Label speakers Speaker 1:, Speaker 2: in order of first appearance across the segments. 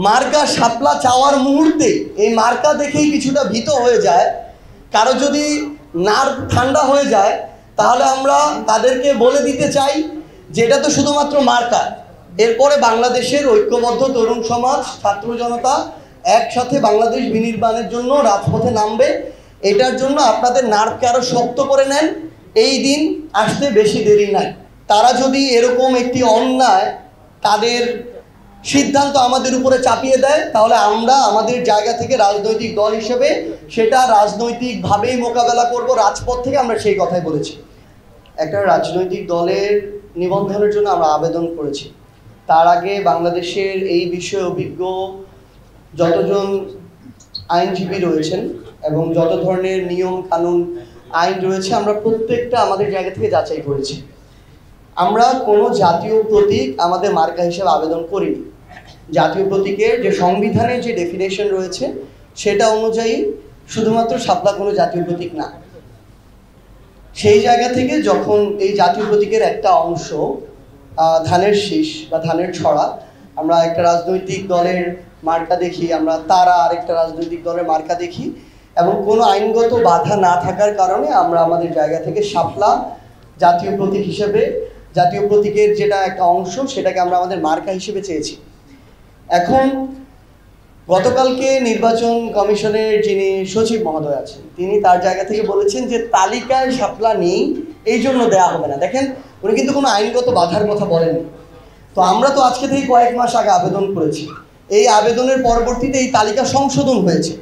Speaker 1: মার্কা শাপলা চাওয়ার মুহূর্তে এই মার্কা দেখেই কিছুটা ভীত হয়ে যায়। কারো যদি নার্ভ ঠান্ডা হয়ে যায় তাহলে আমরা তাদেরকে বলে দিতে চাই যে এটা তো শুধুমাত্র মার্কা। এরপরে বাংলাদেশের ঐক্যবদ্ধ তরুণ সমাজ, ছাত্র জনতা একসাথে বাংলাদেশ বিনির্মাণের জন্য রাজপথে নামবে। এটার জন্য আপনাদের নার্ভকে আরও শক্ত করে নেন, এই দিন আসতে বেশি দেরি নাই। তারা যদি এরকম একটি অন্যায় তাদের সিদ্ধান্ত আমাদের উপরে চাপিয়ে দেয় তাহলে আমরা আমাদের জায়গা থেকে রাজনৈতিক দল হিসেবে সেটা রাজনৈতিকভাবেই মোকাবেলা করব। রাজপথ থেকে আমরা সেই কথাই বলেছি। একটা রাজনৈতিক দলের নিবন্ধনের জন্য আমরা আবেদন করেছি। তার আগে বাংলাদেশের এই বিষয়ে অভিজ্ঞ যতজন আইনজীবী রয়েছেন এবং যত ধরনের নিয়ম কানুন আইন রয়েছে আমরা প্রত্যেকটা আমাদের জায়গা থেকে যাচাই করেছি। আমরা কোনো জাতীয় প্রতীক আমাদের মার্কা হিসেবে আবেদন করিনি। জাতীয় প্রতীকের যে সংবিধানের যে ডেফিনেশন রয়েছে সেটা অনুযায়ী শুধুমাত্র শাপলা কোনো জাতীয় প্রতীক না। সেই জায়গা থেকে যখন এই জাতীয় প্রতীকের একটা অংশ ধানের শীষ বা ধানের ছড়া, আমরা একটা রাজনৈতিক দলের মার্কা দেখি, আমরা তারা আরেকটা রাজনৈতিক দলের মার্কা দেখি এবং কোনো আইনগত বাধা না থাকার কারণে আমরা আমাদের জায়গা থেকে শাপলা জাতীয় প্রতীক হিসেবে, জাতীয় প্রতীকের যেটা একটা অংশ সেটাকে আমরা আমাদের মার্কা হিসেবে চেয়েছি। এখন গতকালকে নির্বাচন কমিশনের যিনি সচিব মহোদয় আছেন তিনি তার জায়গা থেকে বলেছেন যে তালিকায় শাপলা নেই, এই জন্য দেওয়া হবে না। দেখেন, উনি কিন্তু কোনো আইনগত বাধার কথা বলেননি। তো আমরা তো আজকে থেকে কয়েক মাস আগে আবেদন করেছি, এই আবেদনের পরবর্তীতে এই তালিকা সংশোধন হয়েছে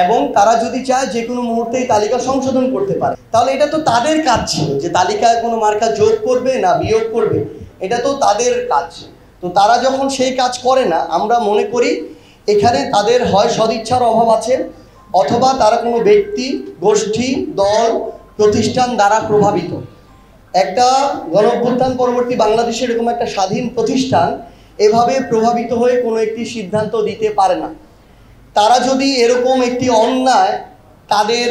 Speaker 1: এবং তারা যদি চায় যে কোনো মুহূর্তে এই তালিকা সংশোধন করতে পারে। তাহলে এটা তো তাদের কাজ ছিল যে তালিকায় কোনো মার্কা যোগ করবে না বিয়োগ করবে, এটা তো তাদের কাজ। তো তারা যখন সেই কাজ করে না, আমরা মনে করি এখানে তাদের হয় সদিচ্ছার অভাব আছে অথবা তারা কোনো ব্যক্তি, গোষ্ঠী, দল, প্রতিষ্ঠান দ্বারা প্রভাবিত। একটা গণঅভ্যুত্থান পরবর্তী বাংলাদেশের এরকম একটা স্বাধীন প্রতিষ্ঠান এভাবে প্রভাবিত হয়ে কোনো একটি সিদ্ধান্ত দিতে পারে না। তারা যদি এরকম একটি অন্যায় তাদের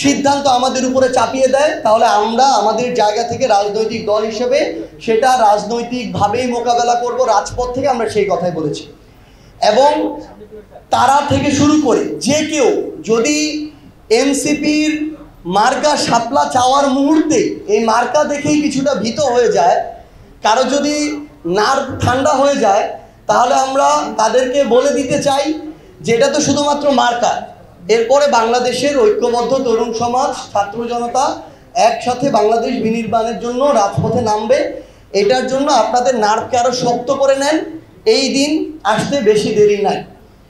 Speaker 1: সিদ্ধান্ত আমাদের উপরে চাপিয়ে দেয় তাহলে আমরা আমাদের জায়গা থেকে রাজনৈতিক দল হিসেবে সেটা রাজনৈতিকভাবেই মোকাবেলা করব। রাজপথ থেকে আমরা সেই কথাই বলেছি। এবং তারা থেকে শুরু করে যে কেউ যদি এনসিপির মার্কা শাপলা চাওয়ার মুহূর্তে এই মার্কা দেখেই কিছুটা ভীত হয়ে যায়, কারো যদি নার্ভ ঠান্ডা হয়ে যায় তাহলে আমরা তাদেরকে বলে দিতে চাই যে এটা তো শুধুমাত্র মার্কা। এরপরে বাংলাদেশের ঐক্যবদ্ধ তরুণ সমাজ, ছাত্র জনতা একসাথে বাংলাদেশ বিনির্মাণের জন্য রাজপথে নামবে। এটার জন্য আপনাদের নার্ভকে আরও শক্ত করে নেন, এই দিন আসতে বেশি দেরি নাই।